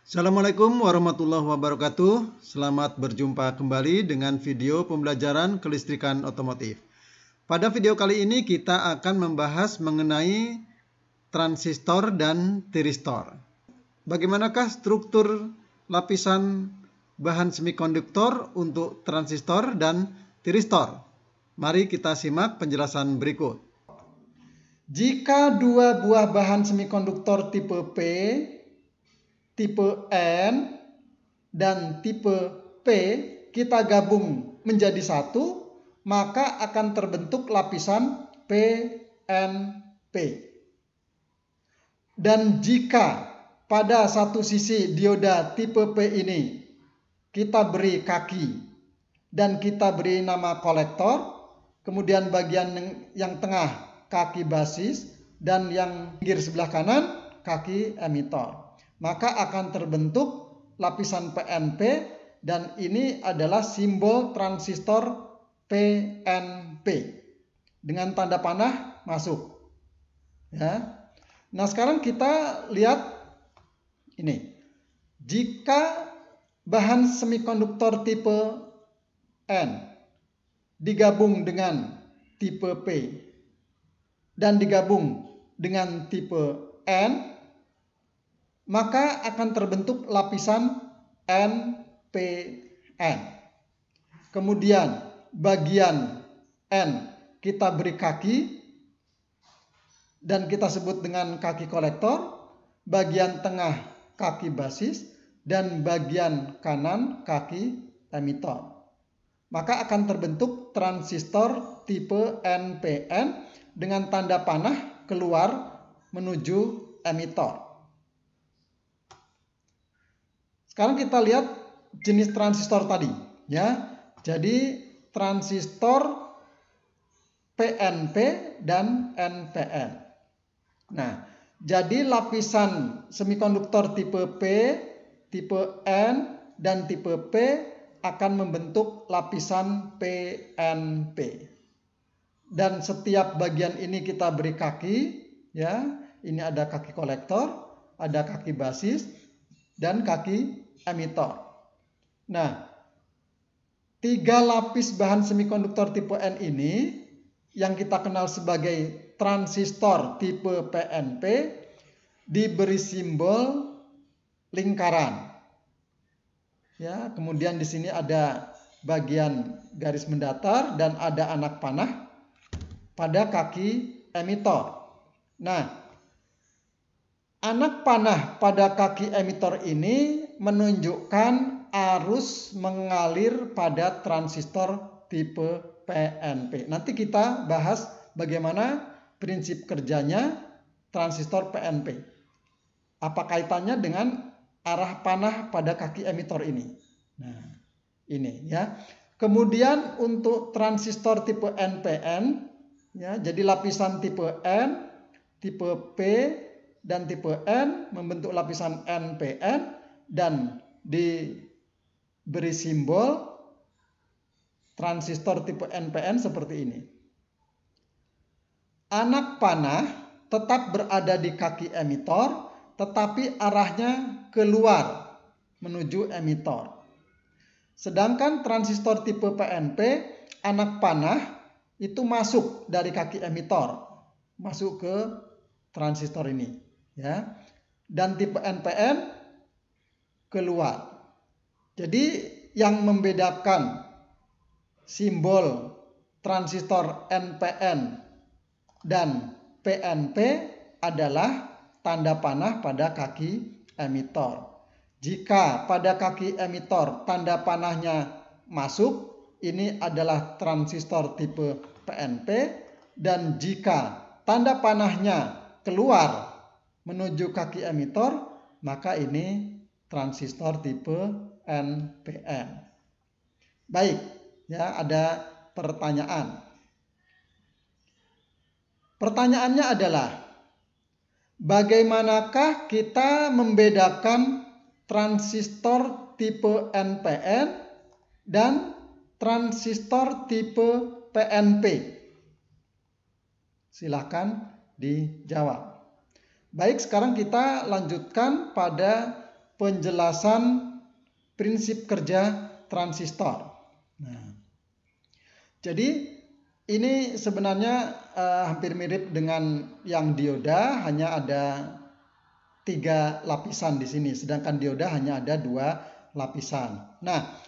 Assalamualaikum warahmatullahi wabarakatuh. Selamat berjumpa kembali dengan video pembelajaran kelistrikan otomotif. Pada video kali ini kita akan membahas mengenai transistor dan tiristor. Bagaimanakah struktur lapisan bahan semikonduktor untuk transistor dan tiristor? Mari kita simak penjelasan berikut. Jika dua buah bahan semikonduktor tipe P, tipe N, dan tipe P kita gabung menjadi satu, maka akan terbentuk lapisan PNP. Dan jika pada satu sisi dioda tipe P ini kita beri kaki dan kita beri nama kolektor, kemudian bagian yang tengah kaki basis dan yang pinggir sebelah kanan kaki emitor, maka akan terbentuk lapisan PNP dan ini adalah simbol transistor PNP dengan tanda panah masuk. Ya. Nah, sekarang kita lihat ini. Jika bahan semikonduktor tipe N digabung dengan tipe P dan digabung dengan tipe N, maka akan terbentuk lapisan NPN. Kemudian bagian N kita beri kaki dan kita sebut dengan kaki kolektor, bagian tengah kaki basis, dan bagian kanan kaki emitor. Maka akan terbentuk transistor tipe NPN dengan tanda panah keluar menuju emitor. Sekarang kita lihat jenis transistor tadi, ya. Jadi transistor PNP dan NPN. Nah, jadi lapisan semikonduktor tipe P, tipe N, dan tipe P akan membentuk lapisan PNP. Dan setiap bagian ini kita beri kaki, ya. Ini ada kaki kolektor, ada kaki basis, dan kaki emitor. Nah, 3 lapis bahan semikonduktor tipe N ini yang kita kenal sebagai transistor tipe PNP diberi simbol lingkaran. Ya, kemudian di sini ada bagian garis mendatar dan ada anak panah pada kaki emitor. Nah, anak panah pada kaki emitor ini menunjukkan arus mengalir pada transistor tipe PNP. Nanti kita bahas bagaimana prinsip kerjanya transistor PNP. Apa kaitannya dengan arah panah pada kaki emitor ini? Nah, ini ya. Kemudian untuk transistor tipe NPN, ya, jadi lapisan tipe N, tipe P, dan tipe N membentuk lapisan NPN dan diberi simbol transistor tipe NPN seperti ini. Anak panah tetap berada di kaki emitor, tetapi arahnya keluar menuju emitor. Sedangkan transistor tipe PNP, anak panah itu masuk dari kaki emitor, masuk ke transistor ini, ya. Dan tipe NPN keluar. Jadi yang membedakan simbol transistor NPN dan PNP adalah tanda panah pada kaki emitor. Jika pada kaki emitor tanda panahnya masuk, ini adalah transistor tipe PNP, dan jika tanda panahnya keluar menuju kaki emitor, maka ini transistor tipe NPN. Baik, ya, ada pertanyaan. Pertanyaannya adalah, bagaimanakah kita membedakan transistor tipe NPN dan transistor tipe PNP? Silahkan dijawab. Baik, sekarang kita lanjutkan pada penjelasan prinsip kerja transistor. Nah, jadi ini sebenarnya hampir mirip dengan yang dioda, hanya ada 3 lapisan di sini, sedangkan dioda hanya ada 2 lapisan. Nah,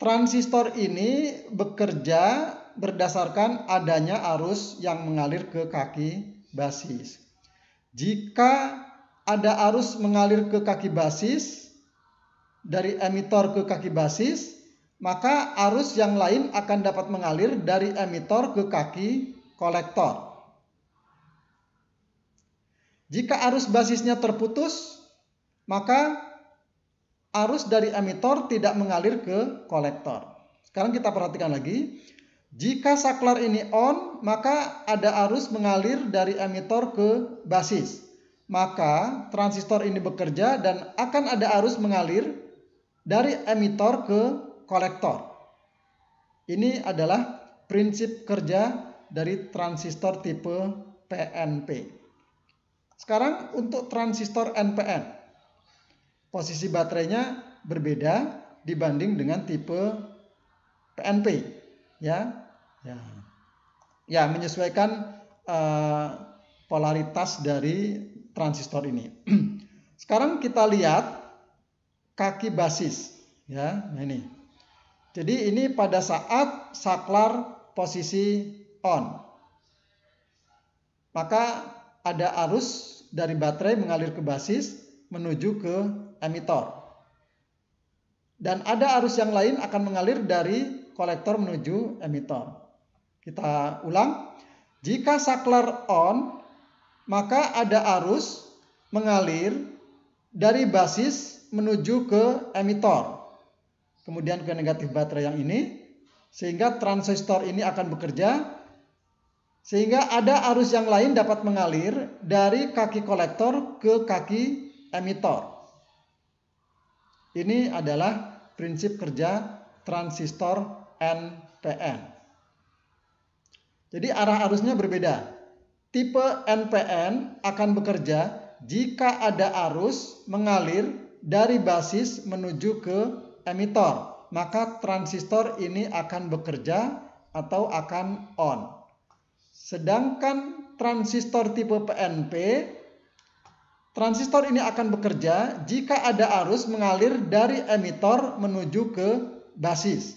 transistor ini bekerja berdasarkan adanya arus yang mengalir ke kaki basis. Jika ada arus mengalir ke kaki basis, dari emitor ke kaki basis, maka arus yang lain akan dapat mengalir dari emitor ke kaki kolektor. Jika arus basisnya terputus, maka arus dari emitor tidak mengalir ke kolektor. Sekarang kita perhatikan lagi. Jika saklar ini on, maka ada arus mengalir dari emitor ke basis. Maka transistor ini bekerja dan akan ada arus mengalir dari emitor ke kolektor. Ini adalah prinsip kerja dari transistor tipe PNP. Sekarang untuk transistor NPN, posisi baterainya berbeda dibanding dengan tipe PNP, ya menyesuaikan polaritas dari transistor ini. Sekarang kita lihat kaki basis, ya. Nah ini. Jadi ini pada saat saklar posisi on, maka ada arus dari baterai mengalir ke basis menuju ke emitor. Dan ada arus yang lain akan mengalir dari kolektor menuju emitor. Kita ulang. Jika saklar on, maka ada arus mengalir dari basis menuju ke emitor. Kemudian ke negatif baterai yang ini. Sehingga transistor ini akan bekerja. Sehingga ada arus yang lain dapat mengalir dari kaki kolektor ke kaki emitor. Ini adalah prinsip kerja transistor NPN. Jadi arah arusnya berbeda. Tipe NPN akan bekerja jika ada arus mengalir dari basis menuju ke emitor. Maka transistor ini akan bekerja atau akan on. Sedangkan transistor tipe PNP, transistor ini akan bekerja jika ada arus mengalir dari emitor menuju ke basis.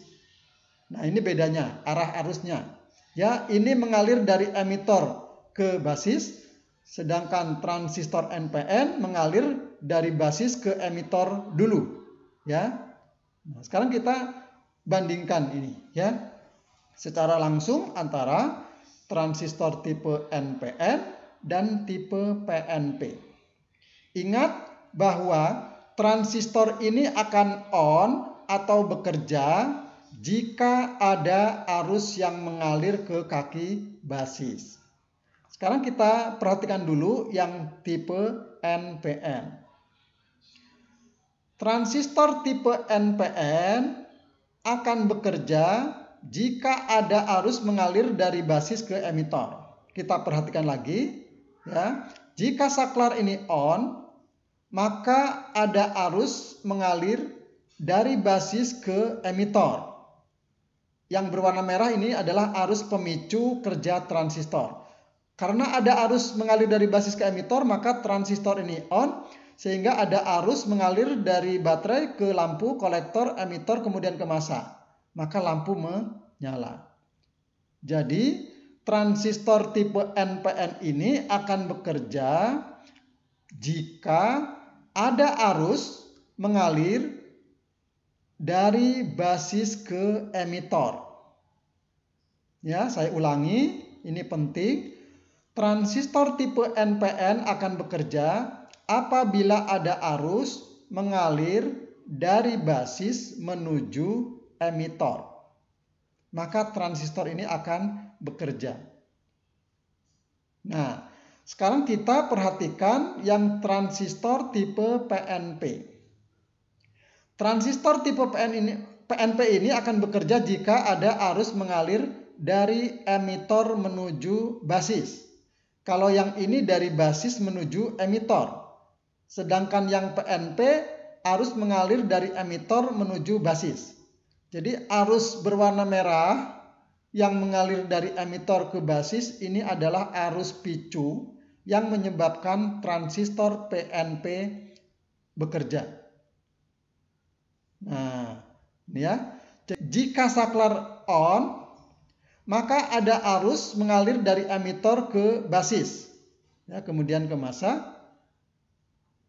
Nah, ini bedanya, arah arusnya. Ya, ini mengalir dari emitor ke basis, sedangkan transistor NPN mengalir dari basis ke emitor dulu. Ya. Nah, sekarang kita bandingkan ini, ya. Secara langsung antara transistor tipe NPN dan tipe PNP. Ingat bahwa transistor ini akan on atau bekerja jika ada arus yang mengalir ke kaki basis. Sekarang kita perhatikan dulu yang tipe NPN. Transistor tipe NPN akan bekerja jika ada arus mengalir dari basis ke emitor. Kita perhatikan lagi, ya. Jika saklar ini on, maka ada arus mengalir dari basis ke emitor. Yang berwarna merah ini adalah arus pemicu kerja transistor. Karena ada arus mengalir dari basis ke emitor, maka transistor ini on, sehingga ada arus mengalir dari baterai ke lampu, kolektor, emitor, kemudian ke massa. Maka lampu menyala. Jadi transistor tipe NPN ini akan bekerja jika ada arus mengalir dari basis ke emitor. Ya, saya ulangi, ini penting. Transistor tipe NPN akan bekerja apabila ada arus mengalir dari basis menuju emitor. Maka transistor ini akan bekerja. Nah, sekarang kita perhatikan yang transistor tipe PNP. Transistor tipe PNP ini akan bekerja jika ada arus mengalir dari emitor menuju basis. Kalau yang ini dari basis menuju emitor. Sedangkan yang PNP arus mengalir dari emitor menuju basis. Jadi arus berwarna merah yang mengalir dari emitor ke basis ini adalah arus picu yang menyebabkan transistor PNP bekerja. Nah, ini ya. Jika saklar on, maka ada arus mengalir dari emitor ke basis, ya, kemudian ke massa.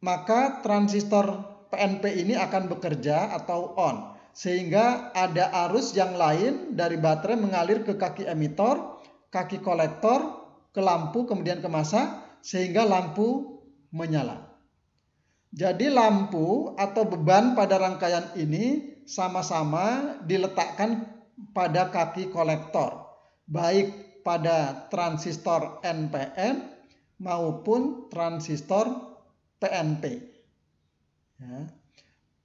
Maka transistor PNP ini akan bekerja atau on, sehingga ada arus yang lain dari baterai mengalir ke kaki emitor, kaki kolektor, ke lampu, kemudian ke massa, sehingga lampu menyala. Jadi lampu atau beban pada rangkaian ini sama-sama diletakkan pada kaki kolektor, baik pada transistor NPN maupun transistor PNP. Ya.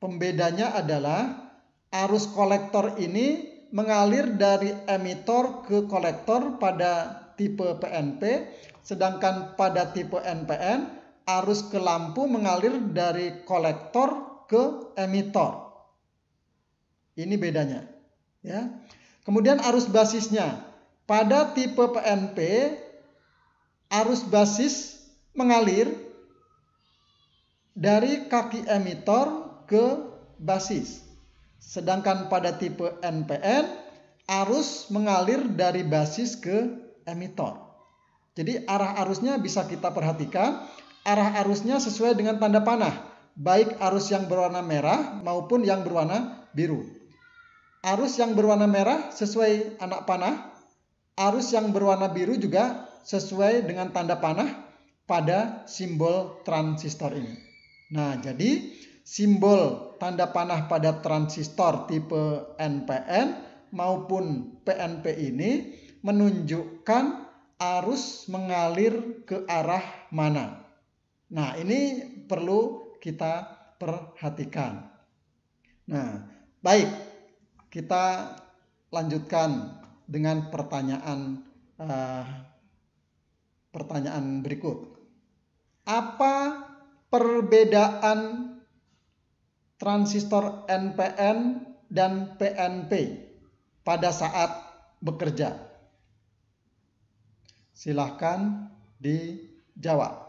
Pembedanya adalah arus kolektor ini mengalir dari emitor ke kolektor pada tipe PNP, sedangkan pada tipe NPN arus ke lampu mengalir dari kolektor ke emitor. Ini bedanya. Ya. Kemudian arus basisnya. Pada tipe PNP, arus basis mengalir dari kaki emitor ke basis. Sedangkan pada tipe NPN, arus mengalir dari basis ke emitor. Jadi arah arusnya bisa kita perhatikan. Arah arusnya sesuai dengan tanda panah, baik arus yang berwarna merah maupun yang berwarna biru. Arus yang berwarna merah sesuai anak panah, arus yang berwarna biru juga sesuai dengan tanda panah pada simbol transistor ini. Nah, jadi simbol tanda panah pada transistor tipe NPN maupun PNP ini menunjukkan arus mengalir ke arah mana. Nah, ini perlu kita perhatikan. Nah, baik, kita lanjutkan dengan pertanyaan berikut. Apa perbedaan transistor NPN dan PNP pada saat bekerja? Silahkan dijawab.